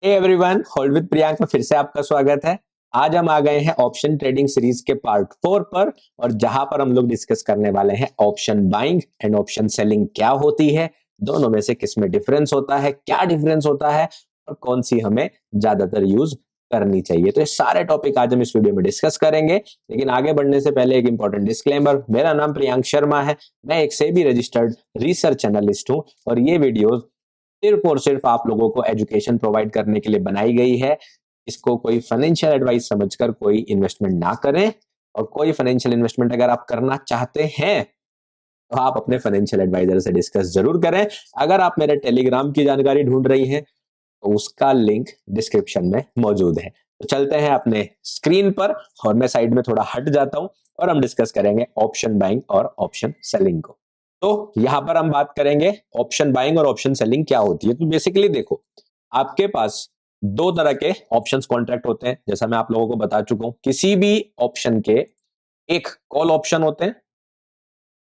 Hey everyone, hold with Priyank में फिर से आपका स्वागत है। आज हम आ गए हैं ऑप्शन ट्रेडिंग सीरीज के पार्ट 4 पर, और जहां पर हम लोग डिस्कस करने वाले हैं option buying and option selling क्या होती है, दोनों में से किस में डिफरेंस होता है, क्या डिफरेंस होता है और कौन सी हमें ज्यादातर यूज करनी चाहिए। तो ये सारे टॉपिक आज हम इस वीडियो में डिस्कस करेंगे। लेकिन आगे बढ़ने से पहले एक इंपॉर्टेंट डिस्क्लेमर, मेरा नाम प्रियांक शर्मा है, मैं एक सेबी रजिस्टर्ड रिसर्च एनालिस्ट हूं और ये वीडियो सिर्फ और सिर्फ आप लोगों को एजुकेशन प्रोवाइड करने के लिए बनाई गई है। इसको कोई फाइनेंशियल एडवाइस समझकर कोई इन्वेस्टमेंट ना करें, और कोई फाइनेंशियल इन्वेस्टमेंट अगर आप करना चाहते हैं तो आप अपने फाइनेंशियल एडवाइजर से डिस्कस जरूर करें। अगर आप मेरे टेलीग्राम की जानकारी ढूंढ रही हैं तो उसका लिंक डिस्क्रिप्शन में मौजूद है। तो चलते हैं अपने स्क्रीन पर, और मैं साइड में थोड़ा हट जाता हूं और हम डिस्कस करेंगे ऑप्शन बाइंग और ऑप्शन सेलिंग को। तो यहां पर हम बात करेंगे ऑप्शन बाइंग और ऑप्शन सेलिंग क्या होती है। तो बेसिकली देखो, आपके पास दो तरह के ऑप्शंस कॉन्ट्रैक्ट होते हैं, जैसा मैं आप लोगों को बता चुका हूं। किसी भी ऑप्शन के एक कॉल ऑप्शन होते हैं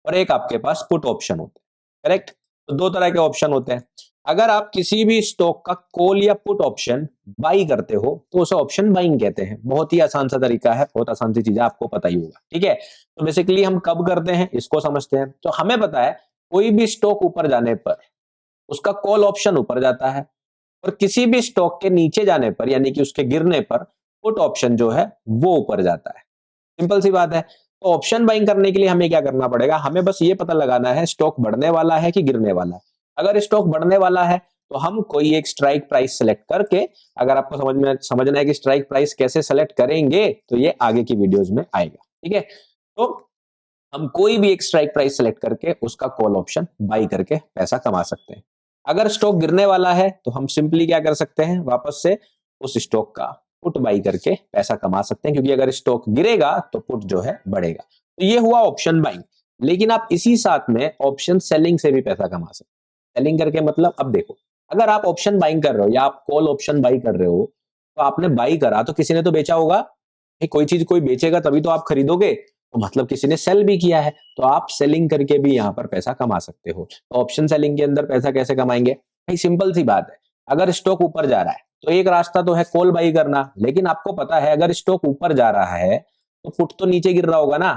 और एक आपके पास पुट ऑप्शन होते हैं, करेक्ट। तो दो तरह के ऑप्शन होते हैं। अगर आप किसी भी स्टॉक का कॉल या पुट ऑप्शन बाई करते हो तो उसे ऑप्शन बाइंग कहते हैं। बहुत ही आसान सा तरीका है, बहुत आसान सी चीज है, आपको पता ही होगा, ठीक है। तो बेसिकली हम कब करते हैं इसको समझते हैं। तो हमें पता है कोई भी स्टॉक ऊपर जाने पर उसका कॉल ऑप्शन ऊपर जाता है, और किसी भी स्टॉक के नीचे जाने पर यानी कि उसके गिरने पर पुट ऑप्शन जो है वो ऊपर जाता है। सिंपल सी बात है। तो ऑप्शन बाइंग करने के लिए हमें क्या करना पड़ेगा, हमें बस ये पता लगाना है स्टॉक बढ़ने वाला है कि गिरने वाला है। अगर स्टॉक बढ़ने वाला है तो हम कोई एक स्ट्राइक प्राइस सेलेक्ट करके, अगर आपको समझना है कि स्ट्राइक प्राइस कैसे सेलेक्ट करेंगे तो ये आगे की वीडियोस में आएगा, ठीक है। तो हम कोई भी एक स्ट्राइक प्राइस सेलेक्ट करके उसका कॉल ऑप्शन बाई करके पैसा कमा सकते हैं। अगर स्टॉक गिरने वाला है तो हम सिंपली क्या कर सकते हैं, वापस से उस स्टॉक का पुट बाई करके पैसा कमा सकते हैं, क्योंकि अगर स्टॉक गिरेगा तो पुट जो है बढ़ेगा। तो ये हुआ ऑप्शन बाइंग। लेकिन आप इसी साथ में ऑप्शन सेलिंग से भी पैसा कमा सकते हैं। सेलिंग करके मतलब, अब देखो, अगर आप ऑप्शन बाइंग कर रहे हो या आप कॉल ऑप्शन बाई कर रहे हो, तो आपने बाई करा तो किसी ने तो बेचा होगा। कोई चीज कोई बेचेगा तभी तो आप खरीदोगे, तो मतलब किसी ने सेल भी किया है। तो आप सेलिंग करके भी यहां पर पैसा कमा सकते हो। तो ऑप्शन सेलिंग के अंदर पैसा कैसे कमाएंगे भाई, सिंपल सी बात है। अगर स्टॉक ऊपर जा रहा है तो एक रास्ता तो है कॉल बाई करना, लेकिन आपको पता है अगर स्टॉक ऊपर जा रहा है तो पुट तो नीचे गिर रहा होगा ना,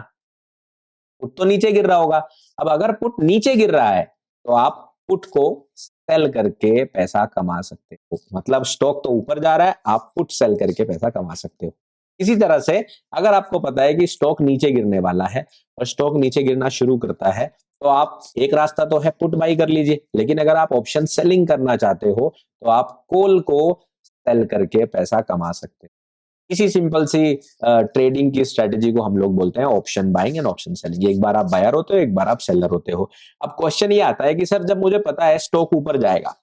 पुट तो नीचे गिर रहा होगा। अब अगर पुट नीचे गिर रहा है तो आप पुट को सेल करके पैसा कमा सकते हो। मतलब स्टॉक तो ऊपर जा रहा है, आप पुट सेल करके पैसा कमा सकते हो। इसी तरह से अगर आपको पता है कि स्टॉक नीचे गिरने वाला है और स्टॉक नीचे गिरना शुरू करता है, तो आप एक रास्ता तो है पुट बाई कर लीजिए, लेकिन अगर आप ऑप्शन सेलिंग करना चाहते हो तो आप कॉल को सेल करके पैसा कमा सकते हो। इसी सिंपल सी ट्रेडिंग की स्ट्रेटेजी को हम लोग बोलते हैं option buying and option selling. एक बार आप बायर होते हो, एक बार आप सेलर होते हो। अब क्वेश्चन ये आता है कि सर, जब मुझे पता है स्टॉक ऊपर जाएगा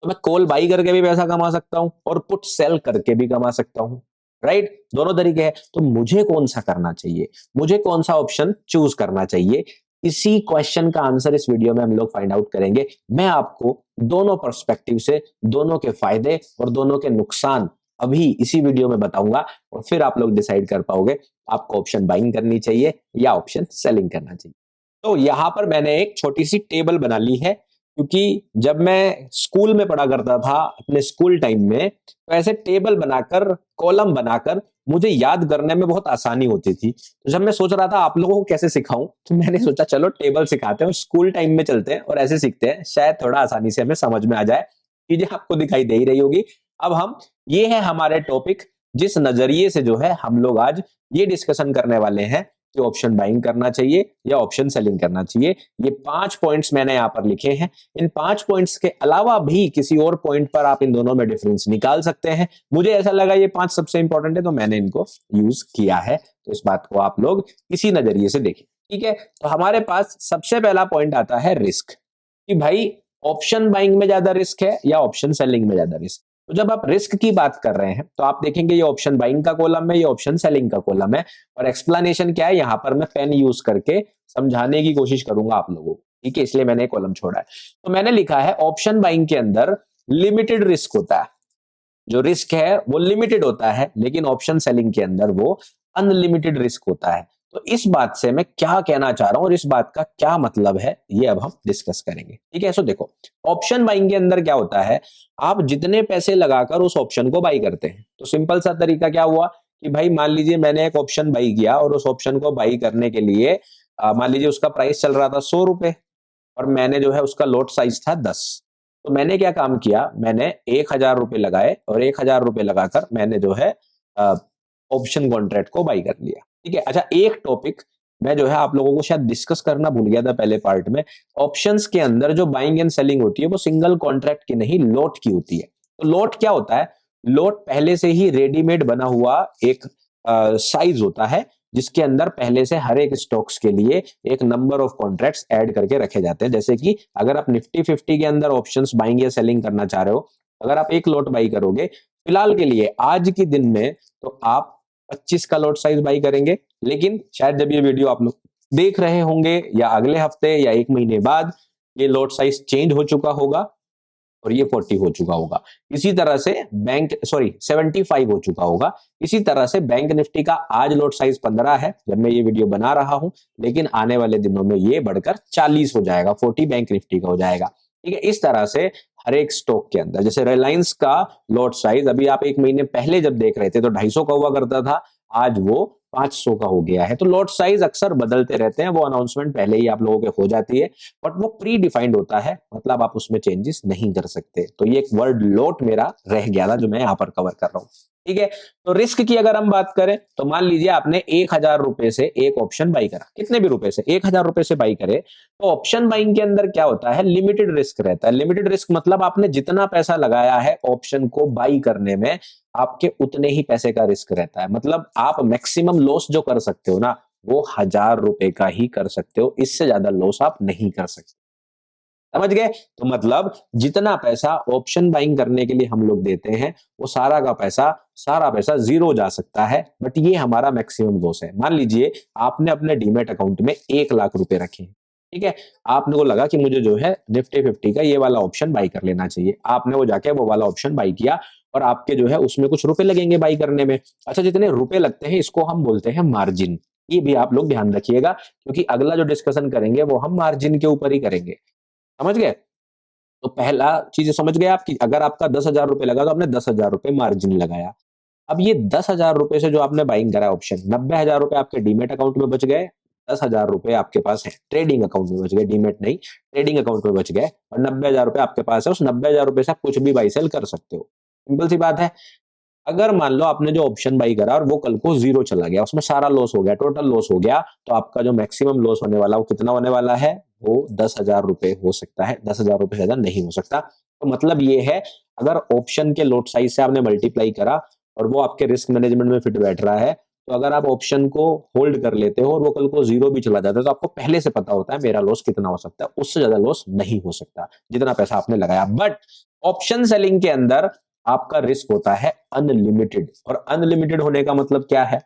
तो मैं कॉल बाई करके भी पैसा कमा सकता हूं और पुट सेल करके भी कमा सकता हूं, राइट। दोनों तरीके हैं। तो मुझे कौन सा करना चाहिए, मुझे कौन सा ऑप्शन चूज करना चाहिए, इसी क्वेश्चन का आंसर इस वीडियो में हम लोग फाइंड आउट करेंगे। मैं आपको दोनों पर्सपेक्टिव से दोनों के फायदे और दोनों के नुकसान अभी इसी वीडियो में बताऊंगा, और फिर आप लोग डिसाइड कर पाओगे आपको ऑप्शन बाइंग करनी चाहिए या ऑप्शन सेलिंग करना चाहिए। तो यहां पर मैंने एक छोटी सी टेबल बना ली है, क्योंकि जब मैं स्कूल में पढ़ा करता था अपने स्कूल टाइम में, तो ऐसे टेबल बनाकर, कॉलम बनाकर मुझे याद करने में बहुत आसानी होती थी। तो जब मैं सोच रहा था आप लोगों को कैसे सिखाऊं, तो मैंने सोचा चलो टेबल सिखाते हैं और स्कूल टाइम में चलते हैं और ऐसे सीखते हैं, शायद थोड़ा आसानी से हमें समझ में आ जाए। चीजें आपको दिखाई दे ही रही होगी। अब हम, ये है हमारे टॉपिक, जिस नजरिए से जो है हम लोग आज ये डिस्कशन करने वाले हैं कि ऑप्शन बाइंग करना चाहिए या ऑप्शन सेलिंग करना चाहिए। ये 5 पॉइंट्स मैंने यहां पर लिखे हैं। इन 5 पॉइंट्स के अलावा भी किसी और पॉइंट पर आप इन दोनों में डिफरेंस निकाल सकते हैं। मुझे ऐसा लगा ये 5 सबसे इंपॉर्टेंट है तो मैंने इनको यूज किया है। तो इस बात को आप लोग इसी नजरिए से देखें, ठीक है। तो हमारे पास सबसे पहला पॉइंट आता है रिस्क, कि भाई ऑप्शन बाइंग में ज्यादा रिस्क है या ऑप्शन सेलिंग में ज्यादा रिस्क। तो जब आप रिस्क की बात कर रहे हैं तो आप देखेंगे ये ऑप्शन बाइंग का कॉलम है, ये ऑप्शन सेलिंग का कॉलम है। और एक्सप्लेनेशन क्या है, यहां पर मैं पेन यूज करके समझाने की कोशिश करूंगा आप लोगों को, ठीक है, इसलिए मैंने कॉलम छोड़ा है। तो मैंने लिखा है ऑप्शन बाइंग के अंदर लिमिटेड रिस्क होता है, जो रिस्क है वो लिमिटेड होता है, लेकिन ऑप्शन सेलिंग के अंदर वो अनलिमिटेड रिस्क होता है। तो इस बात से मैं क्या कहना चाह रहा हूं और इस बात का क्या मतलब है, ये अब हम डिस्कस करेंगे। ठीक है, सो देखो, ऑप्शन बाइंग के अंदर क्या होता है, आप जितने पैसे लगाकर उस ऑप्शन को बाई करते हैं। तो सिंपल सा तरीका क्या हुआ कि भाई मान लीजिए मैंने एक ऑप्शन बाई किया और उस ऑप्शन को बाई करने के लिए मान लीजिए उसका प्राइस चल रहा था 100 रुपए और मैंने जो है उसका लॉट साइज था 10। तो मैंने क्या काम किया, मैंने 1000 रुपए लगाए और 1000 रुपए लगाकर मैंने जो है ऑप्शन कॉन्ट्रैक्ट को बाई कर लिया। ठीक है, अच्छा एक टॉपिक मैं जो है आप लोगों को शायद डिस्कस करना भूल गया था पहले पार्ट में। ऑप्शंस के अंदर जो बाइंग एंड सेलिंग होती है वो सिंगल कॉन्ट्रैक्ट की नहीं, लॉट की होती है। तो लॉट क्या होता है, लॉट पहले से ही रेडीमेड बना हुआ एक साइज होता है जिसके अंदर पहले से हर एक स्टॉक्स के लिए एक नंबर ऑफ कॉन्ट्रैक्ट्स ऐड करके रखे जाते हैं। जैसे कि अगर आप निफ्टी 50 के अंदर ऑप्शंस बाइंग या सेलिंग करना चाह रहे हो, अगर आप एक लॉट बाई करोगे फिलहाल के लिए आज के दिन में, तो आप 25 का लॉट साइज बाई करेंगे। लेकिन शायद जब ये वीडियो आप लोग देख रहे होंगे या अगले हफ्ते या एक महीने बाद ये लॉट साइज चेंज हो चुका होगा और ये 40 हो चुका होगा। इसी तरह से 75 हो चुका होगा। इसी तरह से बैंक निफ्टी का आज लॉट साइज 15 है जब मैं ये वीडियो बना रहा हूं, लेकिन आने वाले दिनों में ये बढ़कर 40 हो जाएगा, 40 बैंक निफ्टी का हो जाएगा। ठीक है, इस तरह से हर एक स्टॉक के अंदर, जैसे रिलायंस का लॉट साइज अभी आप एक महीने पहले जब देख रहे थे तो 250 का हुआ करता था, आज वो 500 का हो गया है। तो लॉट साइज अक्सर बदलते रहते हैं, वो अनाउंसमेंट पहले ही आप लोगों के हो जाती है, बट वो प्री डिफाइंड होता है, मतलब आप उसमें चेंजेस नहीं कर सकते। तो ये एक वर्ड लॉट मेरा रह गया था जो मैं यहां पर कवर कर रहा हूं। ठीक है, तो रिस्क की अगर हम बात करें तो मान लीजिए आपने 1000 रुपए से एक ऑप्शन बाई करा, कितने भी रुपए से, 1000 रुपए से बाई करे, तो ऑप्शन बाइंग के अंदर क्या होता है, लिमिटेड रिस्क रहता है। लिमिटेड रिस्क मतलब आपने जितना पैसा लगाया है ऑप्शन को बाई करने में, आपके उतने ही पैसे का रिस्क रहता है। मतलब आप मैक्सिमम लॉस जो कर सकते हो ना, वो 1000 रुपए का ही कर सकते हो, इससे ज्यादा लॉस आप नहीं कर सकते। समझ गए? तो मतलब जितना पैसा ऑप्शन बाइंग करने के लिए हम लोग देते हैं वो सारा पैसा जीरो जा सकता है, बट ये हमारा मैक्सिमम लॉस है। मान लीजिए आपने अपने डीमेट अकाउंट में 1 लाख रुपए रखे हैं। ठीक है, आपने को लगा कि मुझे जो है निफ्टी 50 का ये वाला ऑप्शन बाई कर लेना चाहिए, आपने वो जाके वो वाला ऑप्शन बाई किया और आपके जो है उसमें कुछ रुपए लगेंगे बाई करने में। अच्छा, जितने रुपए लगते हैं इसको हम बोलते हैं मार्जिन। ये भी आप लोग ध्यान रखिएगा क्योंकि अगला जो डिस्कशन करेंगे वो हम मार्जिन के ऊपर ही करेंगे। समझ गए? तो पहला चीज समझ गए आपकी, अगर आपका 10,000 रुपए लगा तो आपने 10,000 रुपए मार्जिन लगाया। अब ये 10,000 रुपए से जो आपने बाइंग करा ऑप्शन, 90,000 रुपए आपके डीमेट अकाउंट में बच गए, 10,000 रुपए आपके पास है ट्रेडिंग अकाउंट में बच गए, डीमेट नहीं, ट्रेडिंग अकाउंट में बच गए, और 90,000 रुपए आपके पास है। उस 90,000 रुपए से आप कुछ भी बाई सेल कर सकते हो। सिंपल सी बात है। अगर मान लो आपने जो ऑप्शन बाई करा और वो कल को जीरो चला गया, उसमें सारा लॉस हो गया, टोटल लॉस हो गया, तो आपका जो मैक्सिमम लॉस होने वाला वो कितना होने वाला है, वो 10,000 रुपए हो सकता है। 10,000 रुपए से ज्यादा नहीं हो सकता। तो मतलब ये है, अगर ऑप्शन के लॉट साइज से आपने मल्टीप्लाई करा और वो आपके रिस्क मैनेजमेंट में फिट बैठ रहा है, तो अगर आप ऑप्शन को होल्ड कर लेते हो और वो कल को जीरो भी चला जाता है, तो आपको पहले से पता होता है मेरा लॉस कितना हो सकता है, उससे ज्यादा लॉस नहीं हो सकता जितना पैसा आपने लगाया। बट ऑप्शन सेलिंग के अंदर आपका रिस्क होता है अनलिमिटेड, और अनलिमिटेड होने का मतलब क्या है,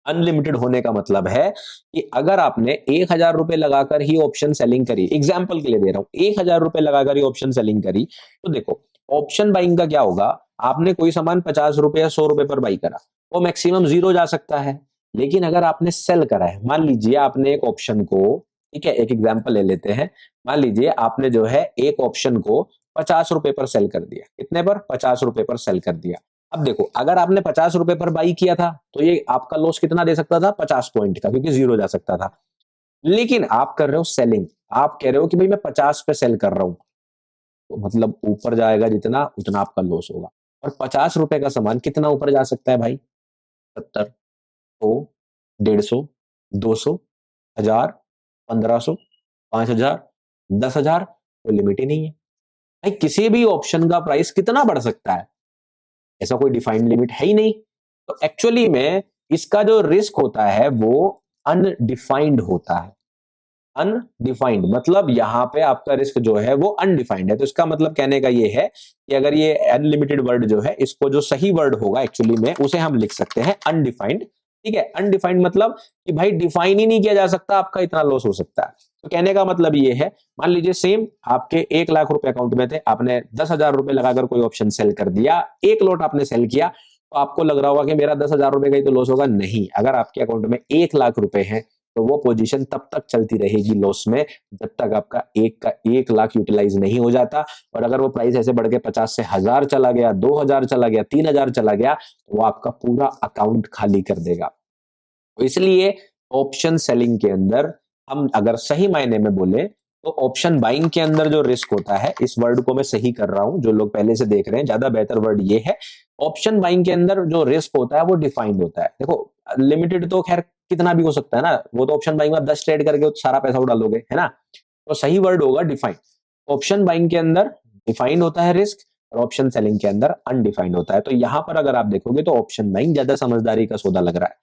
अनलिमिटेड होने का मतलब है कि अगर आपने 1,000 रुपए लगाकर ही ऑप्शन सेलिंग करी, एग्जाम्पल के लिए दे रहा हूं, 1,000 रुपए लगाकर ही ऑप्शन सेलिंग करी, तो देखो ऑप्शन बाइंग का क्या होगा, आपने कोई सामान 50 रुपए या 100 रुपए पर बाई करा, वो मैक्सिमम जीरो जा सकता है। लेकिन अगर आपने सेल करा है, मान लीजिए आपने एक ऑप्शन को, ठीक है एक एग्जाम्पल ले लेते हैं, मान लीजिए आपने जो है एक ऑप्शन को 50 रुपए पर सेल कर दिया, कितने पर, 50 रुपए पर सेल कर दिया। अब देखो, अगर आपने 50 रुपए पर बाई किया था तो ये आपका लॉस कितना दे सकता था, 50 पॉइंट का, क्योंकि जीरो जा सकता था। लेकिन आप कर रहे हो सेलिंग, आप कह रहे हो कि भाई मैं 50 पे सेल कर रहा हूं, तो मतलब ऊपर जाएगा जितना उतना आपका लॉस होगा। और 50 रुपए का सामान कितना ऊपर जा सकता है भाई, 70, 100, 150, 200, 1000, 1500, 5000, 10,000, कोई लिमिट ही नहीं है भाई। किसी भी ऑप्शन का प्राइस कितना बढ़ सकता है, ऐसा कोई डिफाइंड लिमिट है ही नहीं। तो एक्चुअली में इसका जो रिस्क होता है वो अनडिफाइंड होता है। अनडिफाइंड मतलब यहां पे आपका रिस्क जो है वो अनडिफाइंड है। तो इसका मतलब कहने का ये है कि अगर ये अनलिमिटेड वर्ड जो है, इसको जो सही वर्ड होगा एक्चुअली में उसे हम लिख सकते हैं अनडिफाइंड। ठीक है, अनडिफाइंड मतलब कि भाई डिफाइन ही नहीं किया जा सकता आपका इतना लॉस हो सकता है। तो कहने का मतलब ये है, मान लीजिए सेम आपके 1 लाख रुपए अकाउंट में थे, आपने 10,000 रुपए लगाकर कोई ऑप्शन सेल कर दिया, एक लॉट आपने सेल किया, तो आपको लग रहा होगा कि मेरा 10,000 रुपए का ही तो लॉस होगा। नहीं, अगर आपके अकाउंट में 1,00,000 रुपए हैं तो वो पोजीशन तब तक चलती रहेगी लॉस में जब तक आपका 1,00,000 यूटिलाइज नहीं हो जाता। और अगर वो प्राइस ऐसे बढ़ के 50 से 1,000 चला गया, 2,000 चला गया, 3,000 चला गया, तो वो आपका पूरा अकाउंट खाली कर देगा। तो इसलिए ऑप्शन सेलिंग के अंदर हम अगर सही मायने में बोले तो ऑप्शन बाइंग के अंदर जो रिस्क होता है, इस वर्ड को मैं सही कर रहा हूं, जो लोग पहले से देख रहे हैं ज्यादा बेहतर वर्ड ये है। ऑप्शन बाइंग के अंदर जो रिस्क होता है वो डिफाइंड होता है। देखो, लिमिटेड तो खैर कितना भी हो सकता है ना, वो तो ऑप्शन बाइंग में 10 ट्रेड करके सारा पैसा उड़ा लोगे, है ना। तो सही वर्ड होगा डिफाइंड। ऑप्शन बाइंग के अंदर डिफाइंड होता है रिस्क, और ऑप्शन सेलिंग के अंदर अनडिफाइंड होता है। तो यहां पर अगर आप देखोगे तो ऑप्शन बाइंग ज्यादा समझदारी का सौदा लग रहा है,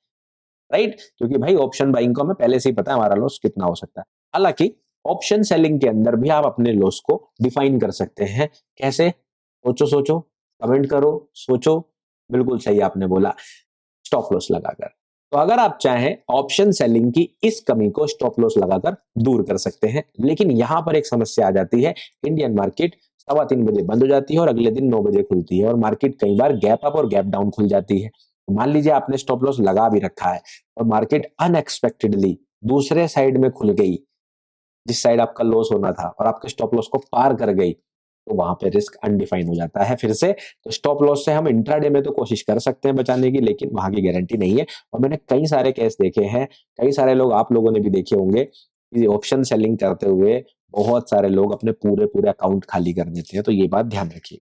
राइट, क्योंकि भाई ऑप्शन बाइंग को हमें पहले से ही पता है हमारा लॉस कितना हो सकता है। हालांकि ऑप्शन सेलिंग के अंदर भी आप अपने लॉस को डिफाइन कर सकते हैं। कैसे? सोचो सोचो, कमेंट करो, सोचो। बिल्कुल सही आपने बोला, स्टॉप लॉस लगाकर। तो अगर आप चाहें ऑप्शन सेलिंग की इस कमी को स्टॉप लॉस लगाकर दूर कर सकते हैं। लेकिन यहां पर एक समस्या आ जाती है, इंडियन मार्केट 3:15 बजे बंद हो जाती है और अगले दिन 9 बजे खुलती है, और मार्केट कई बार गैप अप और गैप डाउन खुल जाती है। तो मान लीजिए आपने स्टॉप लॉस लगा भी रखा है और मार्केट अनएक्सपेक्टेडली दूसरे साइड में खुल गई, जिस साइड आपका लॉस होना था, और आपके स्टॉप लॉस को पार कर गई, तो वहां पे रिस्क अनडिफाइन हो जाता है फिर से। तो स्टॉप लॉस से हम इंट्राडे में तो कोशिश कर सकते हैं बचाने की, लेकिन वहां की गारंटी नहीं है। और मैंने कई सारे केस देखे हैं, कई सारे लोग, आप लोगों ने भी देखे होंगे कि ऑप्शन सेलिंग करते हुए बहुत सारे लोग अपने पूरे पूरे अकाउंट खाली कर देते हैं। तो ये बात ध्यान रखिए।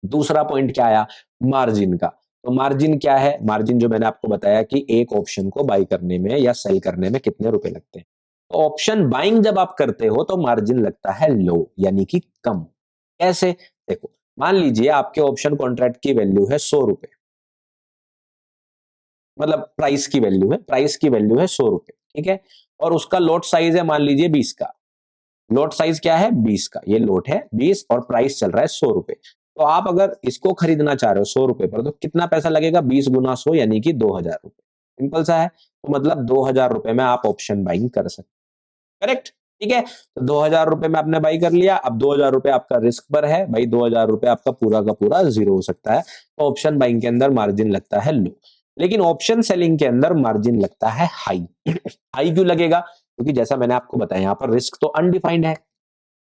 दूसरा पॉइंट क्या आया? मार्जिन का। तो मार्जिन क्या है? मार्जिन जो मैंने आपको बताया कि एक ऑप्शन को बाई करने में या सेल करने में कितने रुपए लगते हैं। तो ऑप्शन बाइंग जब आप करते हो तो मार्जिन लगता है लो, यानी कि कम। कैसे? देखो, मान लीजिए आपके ऑप्शन कॉन्ट्रैक्ट की वैल्यू है 100 रुपए, मतलब प्राइस की वैल्यू है, प्राइस की वैल्यू है 100 रुपए, ठीक है। और उसका लॉट साइज है मान लीजिए 20 का। लॉट साइज क्या है? 20 का। ये लॉट है 20 और प्राइस चल रहा है 100 रुपए। तो आप अगर इसको खरीदना चाह रहे हो 100 रुपए पर, तो कितना पैसा लगेगा? 20 गुना 100 यानी कि 2,000 रुपए। सिंपल सा है। तो मतलब 2,000 रुपए में आप ऑप्शन बाइंग कर सकते, करेक्ट, ठीक है। तो 2,000 रुपए में आपने बाई कर लिया। अब 2,000 रुपए आपका रिस्क पर है भाई, 2,000 रुपए आपका पूरा का पूरा जीरो हो सकता है। तो ऑप्शन बाइंग के अंदर मार्जिन लगता है लो, लेकिन ऑप्शन सेलिंग के अंदर मार्जिन लगता है हाई। हाई क्यों लगेगा? क्योंकि जैसा मैंने आपको बताया, यहाँ पर रिस्क तो अनडिफाइंड है।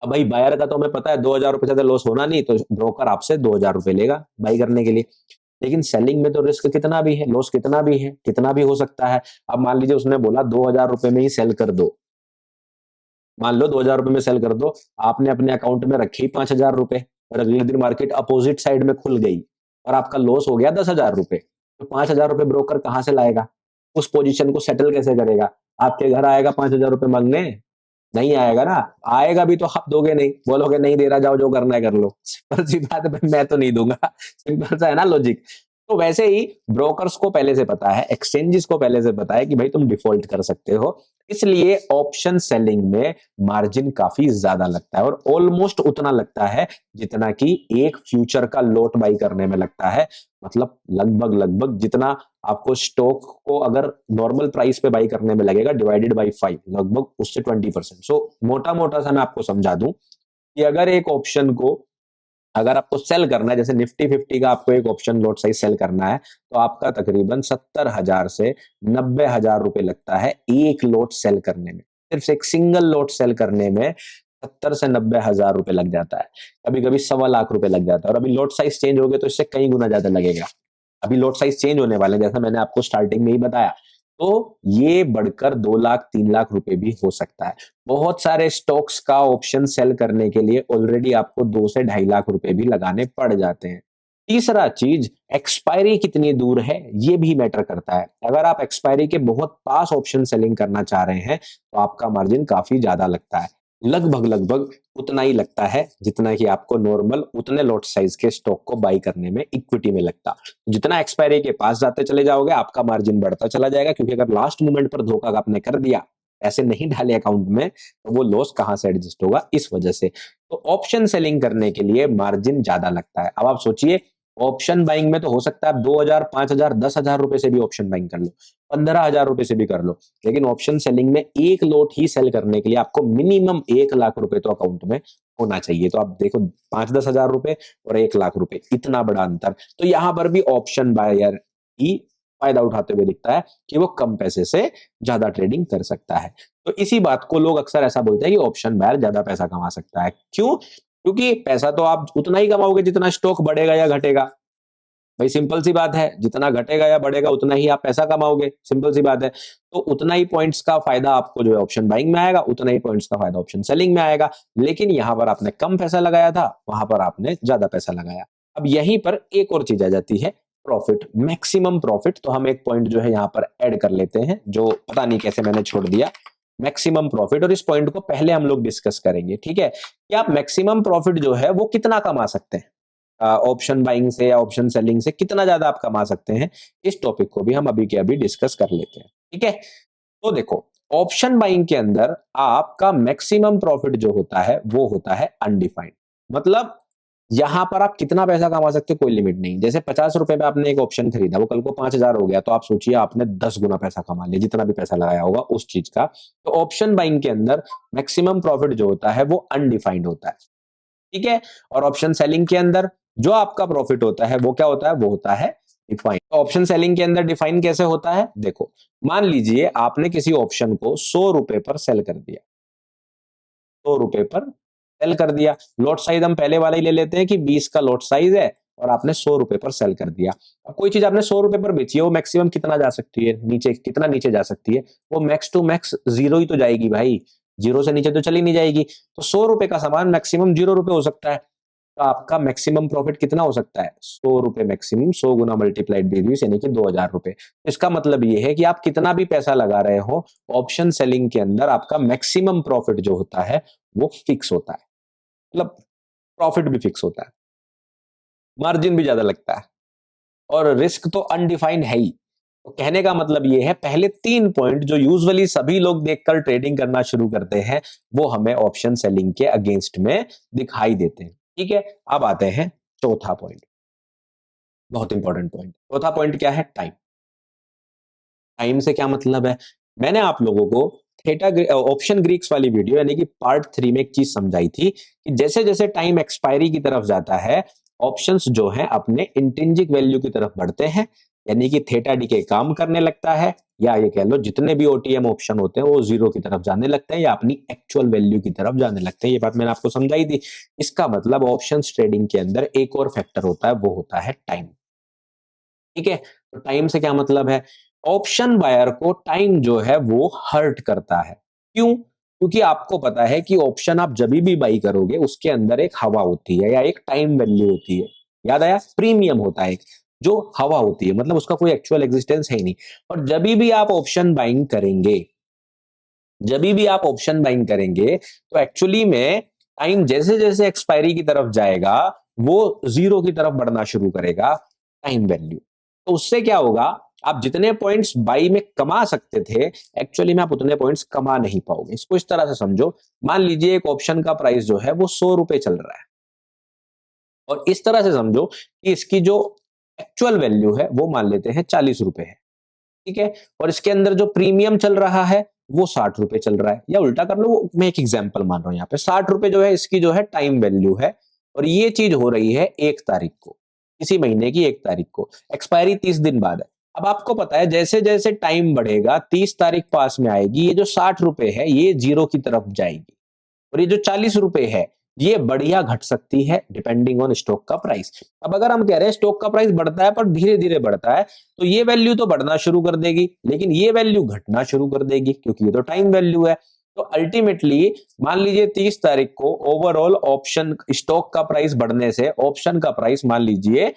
अब भाई बायर का तो हमें पता है 2,000 रुपए से ज्यादा लॉस होना नहीं, तो ब्रोकर आपसे 2,000 रुपए लेगा बाई करने के लिए। लेकिन सेलिंग में तो रिस्क कितना भी है, लॉस कितना भी है, कितना भी हो सकता है। अब मान लीजिए उसने बोला 2,000 रुपए में ही सेल कर दो, मान लो 2,000 रुपए में सेल कर दो, आपने अपने अकाउंट में रखे 5,000 रुपए, और अगले दिन मार्केट अपोजिट साइड में खुल गई और आपका लॉस हो गया 10,000 रुपए। तो 5,000 रुपए ब्रोकर कहां से लाएगा? उस पोजीशन को सेटल कैसे करेगा? आपके घर आएगा 5,000 रुपए मांगने? नहीं आएगा ना। आएगा भी तो आप दोगे नहीं, बोलोगे नहीं दे रहा, जाओ जो करना है कर लो। सिंपल सी बात है, मैं तो नहीं दूंगा। सिंपल सा है ना लॉजिक। तो वैसे ही ब्रोकर्स को पहले से पता है, एक्सचेंजेस को पहले से पता है कि भाई तुम डिफॉल्ट कर सकते हो, इसलिए ऑप्शन सेलिंग में मार्जिन काफी ज्यादा लगता है, और ऑलमोस्ट उतना लगता है जितना कि एक फ्यूचर का लॉट बाई करने में लगता है। मतलब लगभग लगभग जितना आपको स्टॉक को अगर नॉर्मल प्राइस पे बाई करने में लगेगा डिवाइडेड बाई 5, लगभग उससे 20%। सो मोटा मोटा सा मैं आपको समझा दूं कि अगर एक ऑप्शन को अगर आपको सेल करना है, जैसे निफ्टी 50 का आपको एक ऑप्शन लॉट साइज सेल करना है, तो आपका तकरीबन 70,000 से 90,000 रुपए लगता है एक लॉट सेल करने में। सिर्फ एक सिंगल लॉट सेल करने में 70 से 90,000 रुपए लग जाता है। कभी कभी 1,15,00,000 रुपए लग जाता है, और अभी लॉट साइज चेंज हो गए तो इससे कई गुना ज्यादा लगेगा। अभी लॉट साइज चेंज होने वाले हैं, जैसा मैंने आपको स्टार्टिंग में ही बताया। तो ये बढ़कर 2,00,000 3,00,000 रुपए भी हो सकता है। बहुत सारे स्टॉक्स का ऑप्शन सेल करने के लिए ऑलरेडी आपको 2 से 2.5 लाख रुपए भी लगाने पड़ जाते हैं। तीसरा चीज, एक्सपायरी कितनी दूर है ये भी मैटर करता है। अगर आप एक्सपायरी के बहुत पास ऑप्शन सेलिंग करना चाह रहे हैं तो आपका मार्जिन काफी ज्यादा लगता है, लगभग लगभग उतना ही लगता है जितना कि आपको नॉर्मल उतने लॉट साइज के स्टॉक को बाई करने में इक्विटी में लगता। जितना एक्सपायरी के पास जाते चले जाओगे आपका मार्जिन बढ़ता चला जाएगा, क्योंकि अगर लास्ट मोमेंट पर धोखा आपने कर दिया, ऐसे नहीं डाले अकाउंट में, तो वो लॉस कहां से एडजस्ट होगा, इस वजह से। तो ऑप्शन सेलिंग करने के लिए मार्जिन ज्यादा लगता है। अब आप सोचिए, ऑप्शन बाइंग में तो हो सकता है आप 2,000 5,000 10,000 रुपए से भी ऑप्शन बाइंग कर लो, 15,000 रुपए से भी कर लो, लेकिन ऑप्शन सेलिंग में एक लॉट ही सेल करने के लिए आपको मिनिमम 1,00,000 रुपए तो अकाउंट में होना चाहिए। तो आप देखो 5-10 हजार रुपए और 1 लाख रुपए, इतना बड़ा अंतर। तो यहां पर भी ऑप्शन बायर ही फायदा उठाते हुए दिखता है कि वो कम पैसे से ज्यादा ट्रेडिंग कर सकता है। तो इसी बात को लोग अक्सर ऐसा बोलते हैं कि ऑप्शन बायर ज्यादा पैसा कमा सकता है। क्यों? क्योंकि पैसा तो आप उतना ही कमाओगे जितना स्टॉक बढ़ेगा या घटेगा। भाई सिंपल सी बात है, जितना घटेगा या बढ़ेगा उतना ही आप पैसा कमाओगे, सिंपल सी बात है। तो उतना ही पॉइंट्स का फायदा आपको जो है ऑप्शन बाइंग में आएगा, उतना ही पॉइंट्स का फायदा ऑप्शन सेलिंग में आएगा। लेकिन यहां पर आपने कम पैसा लगाया था, वहां पर आपने ज्यादा पैसा लगाया। अब यहीं पर एक और चीज आ जाती है, प्रॉफिट, मैक्सिमम प्रॉफिट। तो हम एक पॉइंट जो है यहां पर ऐड कर लेते हैं, जो पता नहीं कैसे मैंने छोड़ दिया, मैक्सिमम प्रॉफिट। और इस पॉइंट को पहले हम लोग डिस्कस करेंगे, ठीक है, कि आप मैक्सिमम प्रॉफिट जो है वो कितना कमा सकते हैं ऑप्शन बाइंग से या ऑप्शन सेलिंग से, कितना ज्यादा आप कमा सकते हैं। इस टॉपिक को भी हम अभी के अभी डिस्कस कर लेते हैं, ठीक है। तो देखो, ऑप्शन बाइंग के अंदर आपका मैक्सिमम प्रॉफिट जो होता है वो होता है अनडिफाइंड। मतलब यहां पर आप कितना पैसा कमा सकते हो, कोई लिमिट नहीं। जैसे 50 रुपए में आपने एक ऑप्शन खरीदा, वो कल को 5,000 हो गया, तो आप सोचिए आपने 10 गुना पैसा कमा लिया, जितना भी पैसा लगाया होगा उस चीज का। तो ऑप्शन बाइंग के अंदर मैक्सिमम प्रॉफिट जो होता है वो अनडिफाइंड होता है, ठीक है। और ऑप्शन सेलिंग के अंदर जो आपका प्रॉफिट होता है वो क्या होता है, वो होता है डिफाइन। तो ऑप्शन सेलिंग के अंदर डिफाइन कैसे होता है, देखो, मान लीजिए आपने किसी ऑप्शन को 100 रुपए पर सेल कर दिया, 100 रुपए पर सेल कर दिया। लॉट साइज हम पहले वाला ही ले लेते हैं कि 20 का लॉट साइज है, और आपने 100 रुपए पर सेल कर दिया। अब कोई चीज आपने 100 रुपए पर बेची है, वो मैक्सिमम कितना जा सकती है नीचे, कितना नीचे जा सकती है, वो मैक्स टू मैक्स 0 ही तो जाएगी भाई, 0 से नीचे तो चली नहीं जाएगी। तो 100 रुपए का सामान मैक्सिमम 0 रुपए हो सकता है। तो आपका मैक्सिमम प्रॉफिट कितना हो सकता है, 100 रुपए मैक्सिमम, 100 गुना मल्टीप्लाइड बाई 20 यानी कि 2,000 रुपए। इसका मतलब ये है कि आप कितना भी पैसा लगा रहे हो, ऑप्शन सेलिंग के अंदर आपका मैक्सिमम प्रॉफिट जो होता है वो फिक्स होता है। मतलब प्रॉफिट भी फिक्स होता है, मार्जिन भी ज्यादा लगता है, और रिस्क तो अनडिफाइंड है ही। तो कहने का मतलब ये है, पहले 3 पॉइंट जो यूजुअली सभी लोग देखकर ट्रेडिंग करना शुरू करते हैं, वो हमें ऑप्शन सेलिंग के अगेंस्ट में दिखाई देते हैं, ठीक है। अब आते हैं चौथा पॉइंट, बहुत इंपॉर्टेंट पॉइंट। चौथा पॉइंट क्या है, टाइम। टाइम से क्या मतलब है, मैंने आप लोगों को थीटा ऑप्शन ग्रीक्स वाली वीडियो यानी कि पार्ट 3 में एक चीज समझाई थी कि जैसे जैसे टाइम एक्सपायरी की तरफ जाता है, ऑप्शंस जो हैं अपने इंट्रिंसिक वैल्यू की तरफ बढ़ते हैं, यानी कि थीटा डीके काम करने लगता है, या ये कह लो जितने भी ओटीएम ऑप्शन होते हैं वो 0 की तरफ जाने लगते हैं या अपनी एक्चुअल वैल्यू की तरफ जाने लगते हैं। ये बात मैंने आपको समझाई थी। इसका मतलब ऑप्शंस ट्रेडिंग के अंदर एक और फैक्टर होता है, वो होता है टाइम, ठीक है। तो टाइम से क्या मतलब है, ऑप्शन बायर को टाइम जो है वो हर्ट करता है। क्यों? क्योंकि आपको पता है कि ऑप्शन आप जब भी बाई करोगे उसके अंदर एक हवा होती है या एक टाइम वैल्यू होती है। याद आया, प्रीमियम होता है एक, जो हवा होती है, मतलब उसका कोई एक्चुअल एग्जिस्टेंस है ही नहीं। और जब भी आप ऑप्शन बाइंग करेंगे, जब भी आप ऑप्शन बाइंग करेंगे, तो एक्चुअली में टाइम जैसे जैसे एक्सपायरी की तरफ जाएगा वो 0 की तरफ बढ़ना शुरू करेगा, टाइम वैल्यू। तो उससे क्या होगा, आप जितने पॉइंट्स बाई में कमा सकते थे, एक्चुअली में आप उतने पॉइंट्स कमा नहीं पाओगे। इसको इस तरह से समझो, मान लीजिए एक ऑप्शन का प्राइस जो है वो 100 रुपए चल रहा है, और इस तरह से समझो कि इसकी जो एक्चुअल वैल्यू है वो मान लेते हैं 40 रुपए है, ठीक है। और इसके अंदर जो प्रीमियम चल रहा है वो 60 रुपए चल रहा है, या उल्टा कर लो, मैं एक एग्जांपल मान रहा हूं, यहाँ पे 60 रुपए जो है इसकी जो है टाइम वैल्यू है, और ये चीज हो रही है 1 तारीख को, इसी महीने की 1 तारीख को, एक्सपायरी 30 दिन बाद है। अब आपको पता है जैसे जैसे टाइम बढ़ेगा 30 तारीख पास में आएगी, ये जो 60 रुपए है ये 0 की तरफ जाएगी, और ये जो 40 रुपए है ये बढ़िया घट सकती है डिपेंडिंग ऑन स्टॉक का प्राइस। अब अगर हम कह रहे हैं स्टॉक का प्राइस बढ़ता है पर धीरे धीरे बढ़ता है, तो ये वैल्यू तो बढ़ना शुरू कर देगी, लेकिन ये वैल्यू घटना शुरू कर देगी, क्योंकि ये तो टाइम वैल्यू है। तो अल्टीमेटली मान लीजिए 30 तारीख को ओवरऑल ऑप्शन स्टॉक का प्राइस बढ़ने से ऑप्शन का प्राइस मान लीजिए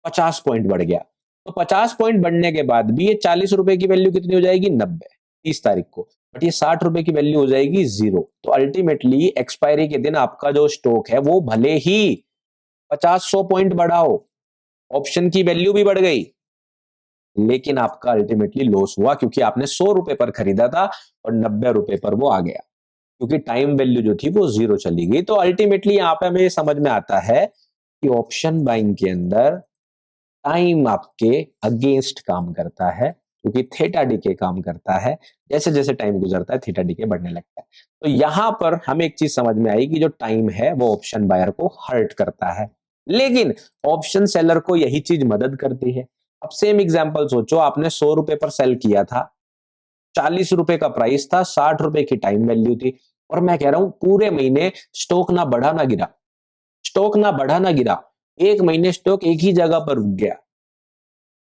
50 पॉइंट बढ़ गया, तो 50 पॉइंट बढ़ने के बाद भी ये 40 रुपए की वैल्यू कितनी हो जाएगी, 90 30 तारीख को, बट ये 60 रुपए की वैल्यू हो जाएगी 0। तो अल्टीमेटली एक्सपायरी के दिन आपका जो स्टॉक है वो भले ही 50-100 पॉइंट बढ़ाओ, ऑप्शन की वैल्यू भी बढ़ गई, लेकिन आपका अल्टीमेटली लॉस हुआ, क्योंकि आपने 100 रुपए पर खरीदा था और 90 रुपए पर वो आ गया, क्योंकि टाइम वैल्यू जो थी वो 0 चली गई। तो अल्टीमेटली यहाँ पे हमें समझ में आता है कि ऑप्शन बाइंग के अंदर टाइम आपके अगेंस्ट काम करता है, क्योंकि थीटा डीके काम करता है, जैसे जैसे टाइम गुजरता है थीटा डीके बढ़ने लगता है। तो यहां पर हमें एक चीज समझ में आई कि जो टाइम है वो ऑप्शन बायर को हर्ट करता है, लेकिन ऑप्शन सेलर को यही चीज मदद करती है। अब सेम एग्जांपल सोचो, आपने 100 रुपए पर सेल किया था, 40 रुपए का प्राइस था, 60 रुपए की टाइम वैल्यू थी, और मैं कह रहा हूं पूरे महीने स्टॉक ना बढ़ा ना गिरा, स्टॉक ना बढ़ा ना गिरा, एक महीने स्टॉक एक ही जगह पर रुक गया।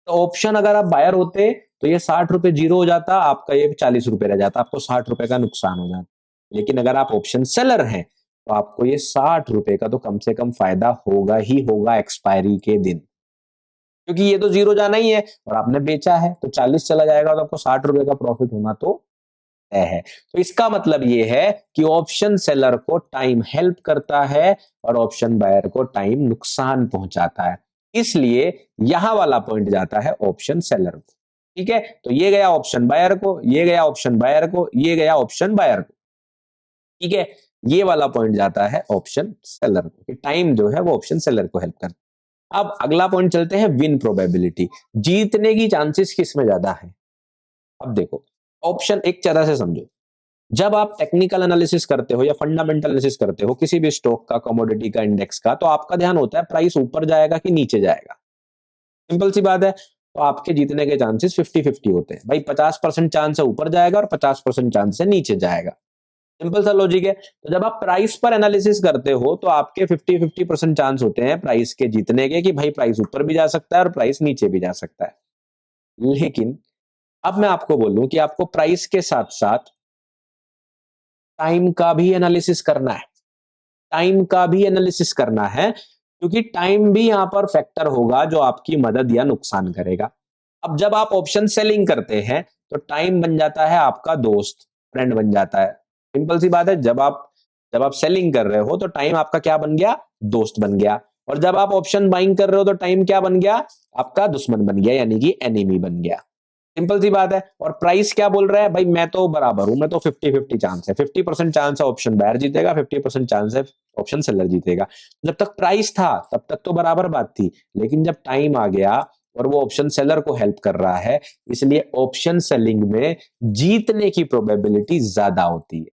तो ऑप्शन अगर आप बायर होते तो ये 60 रुपए जीरो हो जाता, आपका ये 40 रुपए रह जाता, आपको 60 रुपए का नुकसान हो जाता। लेकिन अगर आप ऑप्शन सेलर हैं तो आपको ये 60 रुपए का तो कम से कम फायदा होगा ही होगा एक्सपायरी के दिन, क्योंकि ये तो जीरो जाना ही है और आपने बेचा है तो 40 चला जाएगा तो आपको 60 रुपए का प्रॉफिट होना तो तय है। तो इसका मतलब ये है कि ऑप्शन सेलर को टाइम हेल्प करता है और ऑप्शन बायर को टाइम नुकसान पहुंचाता है, इसलिए यहां वाला पॉइंट जाता है ऑप्शन सेलर को। ठीक है, तो ये गया ऑप्शन बायर को, ये गया ऑप्शन बायर को, ये गया ऑप्शन बायर को। ठीक है, ये वाला पॉइंट जाता है ऑप्शन सेलर को, कि टाइम जो है वो ऑप्शन सेलर को हेल्प करता है। अब अगला पॉइंट चलते हैं विन प्रोबेबिलिटी, जीतने की चांसेस किस में ज्यादा है। अब देखो, ऑप्शन एक तरह से समझो, जब आप टेक्निकल एनालिसिस करते हो या फंडामेंटल एनालिसिस करते हो किसी भी स्टॉक का, कमोडिटी का, इंडेक्स का, तो आपका ध्यान होता है प्राइस ऊपर जाएगा कि नीचे जाएगा। सिंपल सी बात है, तो आपके जीतने के चांसेस 50-50 होते हैं भाई, 50% चांस है ऊपर जाएगा और 50% चांस है नीचे जाएगा। सिंपल सा लॉजिक है। तो जब आप प्राइस पर एनालिसिस करते हो तो आपके 50-50% चांस होते हैं प्राइस के जीतने के, कि भाई प्राइस ऊपर भी जा सकता है और प्राइस नीचे भी जा सकता है। लेकिन अब मैं आपको बोलूं कि आपको प्राइस के साथ साथ टाइम का भी एनालिसिस करना है, टाइम का भी एनालिसिस करना है, क्योंकि टाइम भी यहां पर फैक्टर होगा जो आपकी मदद या नुकसान करेगा। अब जब आप ऑप्शन सेलिंग करते हैं तो टाइम बन जाता है आपका दोस्त, फ्रेंड बन जाता है। सिंपल सी बात है, जब आप सेलिंग कर रहे हो तो टाइम आपका क्या बन गया, दोस्त बन गया, और जब आप ऑप्शन बाइंग कर रहे हो तो टाइम क्या बन गया, आपका दुश्मन बन गया, यानी कि एनिमी बन गया। सिंपल सी बात है। और प्राइस क्या बोल रहा है, भाई मैं तो बराबर हूं, मैं तो 50-50 चांस है, 50% चांस है ऑप्शन बायर जीतेगा, 50% चांस है ऑप्शन सेलर जीतेगा। जब तक प्राइस था तब तक तो बराबर बात थी, लेकिन जब टाइम आ गया और वो ऑप्शन सेलर को हेल्प कर रहा है, इसलिए ऑप्शन सेलिंग में जीतने की प्रोबेबिलिटी ज्यादा होती है।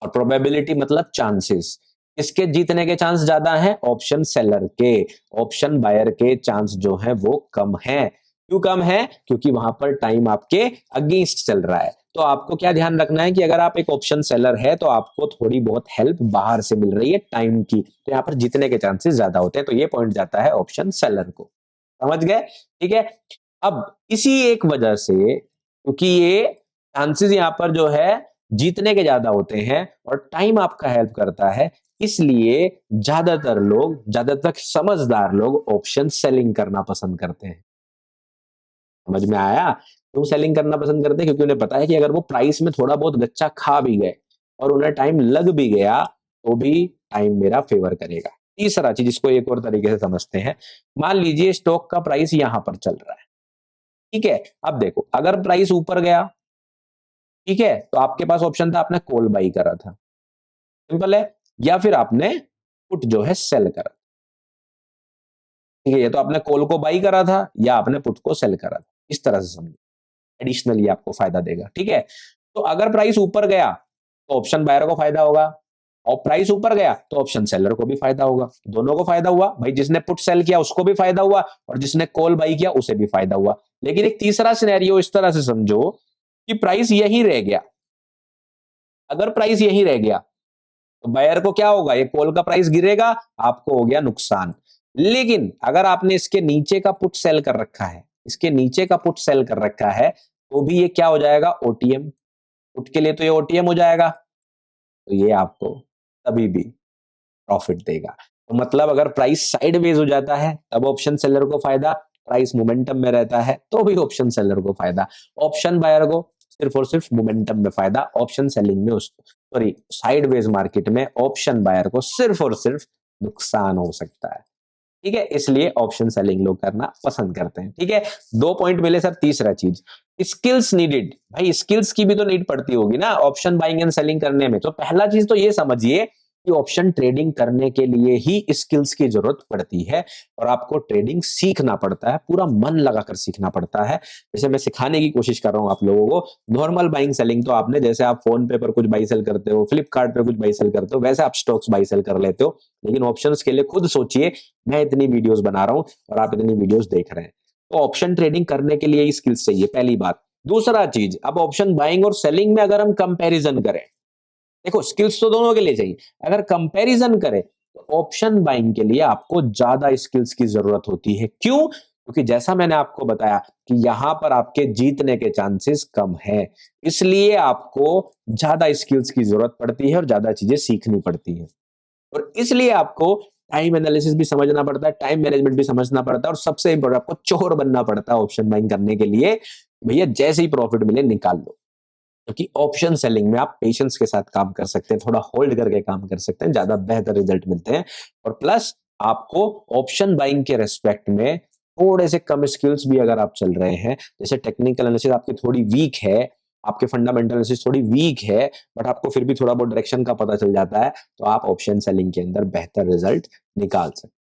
और प्रोबेबिलिटी मतलब चांसेस, इसके जीतने के चांस ज्यादा हैं ऑप्शन सेलर के, ऑप्शन बायर के चांस जो है वो कम है। क्यों कम है, क्योंकि वहां पर टाइम आपके अगेंस्ट चल रहा है। तो आपको क्या ध्यान रखना है कि अगर आप एक ऑप्शन सेलर है तो आपको थोड़ी बहुत हेल्प बाहर से मिल रही है टाइम की, तो यहाँ पर जीतने के चांसेस ज्यादा होते हैं। तो ये पॉइंट जाता है ऑप्शन सेलर को, समझ गए। ठीक है, अब इसी एक वजह से, क्योंकि ये चांसेस यहाँ पर जो है जीतने के ज्यादा होते हैं और टाइम आपका हेल्प करता है, इसलिए ज्यादातर समझदार लोग ऑप्शन सेलिंग करना पसंद करते हैं। समझ में आया, क्यों सेलिंग करना पसंद करते हैं, क्योंकि उन्हें पता है कि अगर वो प्राइस में थोड़ा बहुत गच्चा खा भी गए और उन्हें टाइम लग भी गया तो भी टाइम मेरा फेवर करेगा। तीसरा चीज, इसको एक और तरीके से समझते हैं। मान लीजिए स्टॉक का प्राइस यहां पर चल रहा है, ठीक है। अब देखो, अगर प्राइस ऊपर गया, ठीक है, तो आपके पास ऑप्शन था, आपने कॉल बाई करा था, सिंपल है, या फिर आपने पुट जो है सेल करा। ठीक है, ये तो आपने कॉल को बाई करा था या आपने पुट को सेल करा था, इस तरह से समझो, एडिशनली आपको फायदा देगा। ठीक है, तो अगर प्राइस ऊपर गया तो ऑप्शन बायर को फायदा होगा, और प्राइस ऊपर गया तो ऑप्शन सेलर को भी फायदा होगा, दोनों को फायदा हुआ भाई, जिसने पुट सेल किया उसको भी फायदा हुआ और जिसने कॉल बाई किया उसे भी फायदा हुआ। लेकिन एक तीसरा सिनेरियो इस तरह से समझो कि प्राइस यही रह गया, अगर प्राइस यही रह गया तो बायर को क्या होगा, ये कॉल का प्राइस गिरेगा, आपको हो गया नुकसान। लेकिन अगर आपने इसके नीचे का पुट सेल कर रखा है, इसके नीचे का पुट सेल कर रखा है, तो भी ये क्या हो जाएगा, ओटीएम, पुट के लिए तो ये ओटीएम हो जाएगा, तो ये आपको तभी भी प्रॉफिट देगा। तो मतलब अगर प्राइस साइडवेज हो जाता है तब ऑप्शन सेलर को फायदा, प्राइस मोमेंटम में रहता है तो भी ऑप्शन सेलर को फायदा, ऑप्शन बायर को सिर्फ और सिर्फ मोमेंटम में फायदा, ऑप्शन सेलिंग में उसको, सॉरी साइडवेज मार्केट में ऑप्शन बायर को सिर्फ और सिर्फ नुकसान हो सकता है। ठीक है, इसलिए ऑप्शन सेलिंग लोग करना पसंद करते हैं। ठीक है, 2 पॉइंट मिले सर। तीसरा चीज, स्किल्स नीडेड, भाई स्किल्स की भी तो नीड पड़ती होगी ना ऑप्शन बाइंग एंड सेलिंग करने में। तो पहला चीज तो ये समझिए कि ऑप्शन ट्रेडिंग करने के लिए ही स्किल्स की जरूरत पड़ती है और आपको ट्रेडिंग सीखना पड़ता है, पूरा मन लगाकर सीखना पड़ता है। जैसे मैं सिखाने की कोशिश कर रहा हूं आप लोगों को, नॉर्मल बाइंग सेलिंग तो आपने, जैसे आप फोन पे पर कुछ बाई सेल करते हो, फ्लिपकार्ट पे कुछ बाई सेल करते हो, वैसे आप स्टॉक्स बाई सेल कर लेते हो। लेकिन ऑप्शंस के लिए खुद सोचिए, मैं इतनी वीडियोस बना रहा हूं और आप इतनी वीडियोस देख रहे हैं, तो ऑप्शन ट्रेडिंग करने के लिए ही स्किल्स चाहिए, पहली बात। दूसरा चीज, अब ऑप्शन बाइंग और सेलिंग में अगर हम कंपैरिजन करें, देखो स्किल्स तो दोनों के लिए चाहिए, अगर कंपैरिजन करें तो ऑप्शन बाइंग के लिए आपको ज्यादा स्किल्स की जरूरत होती है। क्यों? क्योंकि जैसा मैंने आपको बताया कि यहां पर आपके जीतने के चांसेस कम है, इसलिए आपको ज्यादा स्किल्स की जरूरत पड़ती है और ज्यादा चीजें सीखनी पड़ती है। और इसलिए आपको टाइम एनालिसिस भी समझना पड़ता है, टाइम मैनेजमेंट भी समझना पड़ता है, और सबसे इंपॉर्टेंट आपको चोर बनना पड़ता है ऑप्शन बाइंग करने के लिए। भैया जैसे ही प्रॉफिट मिले निकाल लो, क्योंकि ऑप्शन सेलिंग में आप पेशेंस के साथ काम कर सकते हैं, थोड़ा होल्ड करके काम कर सकते हैं, ज्यादा बेहतर रिजल्ट मिलते हैं। और प्लस आपको ऑप्शन बाइंग के रेस्पेक्ट में थोड़े से कम स्किल्स भी अगर आप चल रहे हैं, जैसे टेक्निकल एनालिसिस आपकी थोड़ी वीक है, आपके फंडामेंटल एनालिसिस थोड़ी वीक है, बट आपको फिर भी थोड़ा बहुत डायरेक्शन का पता चल जाता है, तो आप ऑप्शन सेलिंग के अंदर बेहतर रिजल्ट निकाल सकते हैं।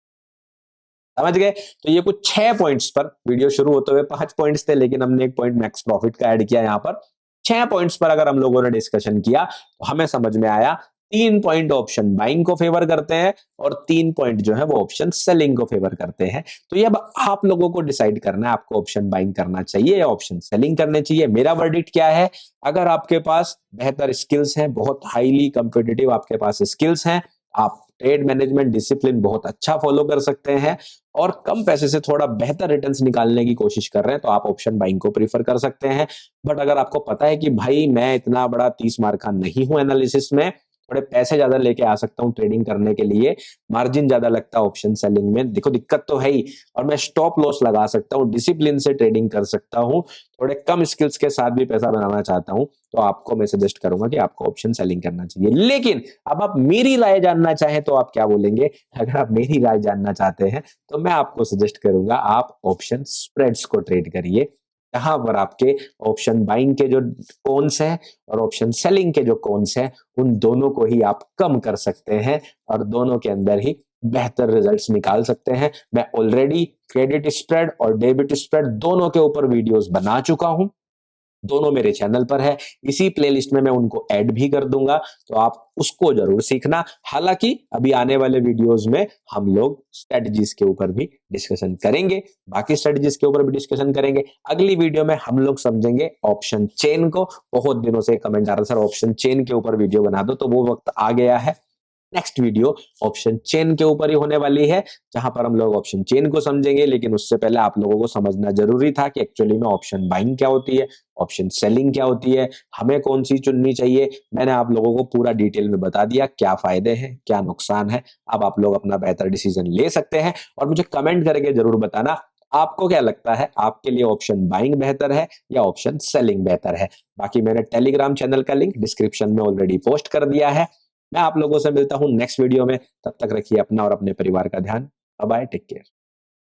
समझ गए? तो ये कुछ 6 पॉइंट्स पर, वीडियो शुरू होते हुए 5 पॉइंट्स थे, लेकिन हमने एक पॉइंट मैक्स प्रॉफिट का ऐड किया। यहाँ पर 6 पॉइंट्स पर अगर हम लोगों ने डिस्कशन किया तो हमें समझ में आया 3 पॉइंट ऑप्शन बाइंग को फेवर करते हैं और 3 पॉइंट जो है वो ऑप्शन सेलिंग को फेवर करते हैं। तो ये अब आप लोगों को डिसाइड करना है, आपको ऑप्शन बाइंग करना चाहिए या ऑप्शन सेलिंग करने चाहिए। मेरा वर्डिक्ट क्या है? अगर आपके पास बेहतर स्किल्स हैं, बहुत हाईली कॉम्पिटिटिव आपके पास स्किल्स हैं, आप ट्रेड मैनेजमेंट डिसिप्लिन बहुत अच्छा फॉलो कर सकते हैं और कम पैसे से थोड़ा बेहतर रिटर्न्स निकालने की कोशिश कर रहे हैं, तो आप ऑप्शन बाइंग को प्रीफर कर सकते हैं। बट अगर आपको पता है कि भाई मैं इतना बड़ा 30 मार्क का नहीं हूं एनालिसिस में, थोड़े पैसे ज्यादा लेके आ सकता हूं ट्रेडिंग करने के लिए, मार्जिन ज्यादा लगता है ऑप्शन सेलिंग में, देखो दिक्कत तो है ही, और मैं स्टॉप लॉस लगा सकता हूं, डिसिप्लिन से ट्रेडिंग कर सकता हूं, थोड़े कम स्किल्स के साथ भी पैसा बनाना चाहता हूं, तो आपको मैं सजेस्ट करूंगा कि आपको ऑप्शन सेलिंग करना चाहिए। लेकिन अब आप मेरी राय जानना चाहें तो आप क्या बोलेंगे? अगर आप मेरी राय जानना चाहते हैं तो मैं आपको सजेस्ट करूंगा आप ऑप्शन स्प्रेड्स को ट्रेड करिए, जहां पर आपके ऑप्शन बाइंग के जो कॉन्स हैं और ऑप्शन सेलिंग के जो कॉन्स हैं, उन दोनों को ही आप कम कर सकते हैं और दोनों के अंदर ही बेहतर रिजल्ट्स निकाल सकते हैं। मैं ऑलरेडी क्रेडिट स्प्रेड और डेबिट स्प्रेड दोनों के ऊपर वीडियोस बना चुका हूं, दोनों मेरे चैनल पर है, इसी प्लेलिस्ट में मैं उनको ऐड भी कर दूंगा, तो आप उसको जरूर सीखना। हालांकि अभी आने वाले वीडियोस में हम लोग स्ट्रेटजीज के ऊपर भी डिस्कशन करेंगे, बाकी स्ट्रेटजीज के ऊपर भी डिस्कशन करेंगे। अगली वीडियो में हम लोग समझेंगे ऑप्शन चेन को। बहुत दिनों से कमेंट आ रहा सर ऑप्शन चेन के ऊपर वीडियो बना दो, तो वो वक्त आ गया है। नेक्स्ट वीडियो ऑप्शन चेन के ऊपर ही होने वाली है, जहां पर हम लोग ऑप्शन चेन को समझेंगे। लेकिन उससे पहले आप लोगों को समझना जरूरी था कि एक्चुअली में ऑप्शन बाइंग क्या होती है, ऑप्शन सेलिंग क्या होती है, हमें कौन सी चुननी चाहिए। मैंने आप लोगों को पूरा डिटेल में बता दिया, क्या फायदे हैं क्या नुकसान है। अब आप लोग अपना बेहतर डिसीजन ले सकते हैं और मुझे कमेंट करके जरूर बताना आपको क्या लगता है, आपके लिए ऑप्शन बाइंग बेहतर है या ऑप्शन सेलिंग बेहतर है। बाकी मैंने टेलीग्राम चैनल का लिंक डिस्क्रिप्शन में ऑलरेडी पोस्ट कर दिया है। मैं आप लोगों से मिलता हूं नेक्स्ट वीडियो में, तब तक रखिए अपना और अपने परिवार का ध्यान। Bye bye, take care.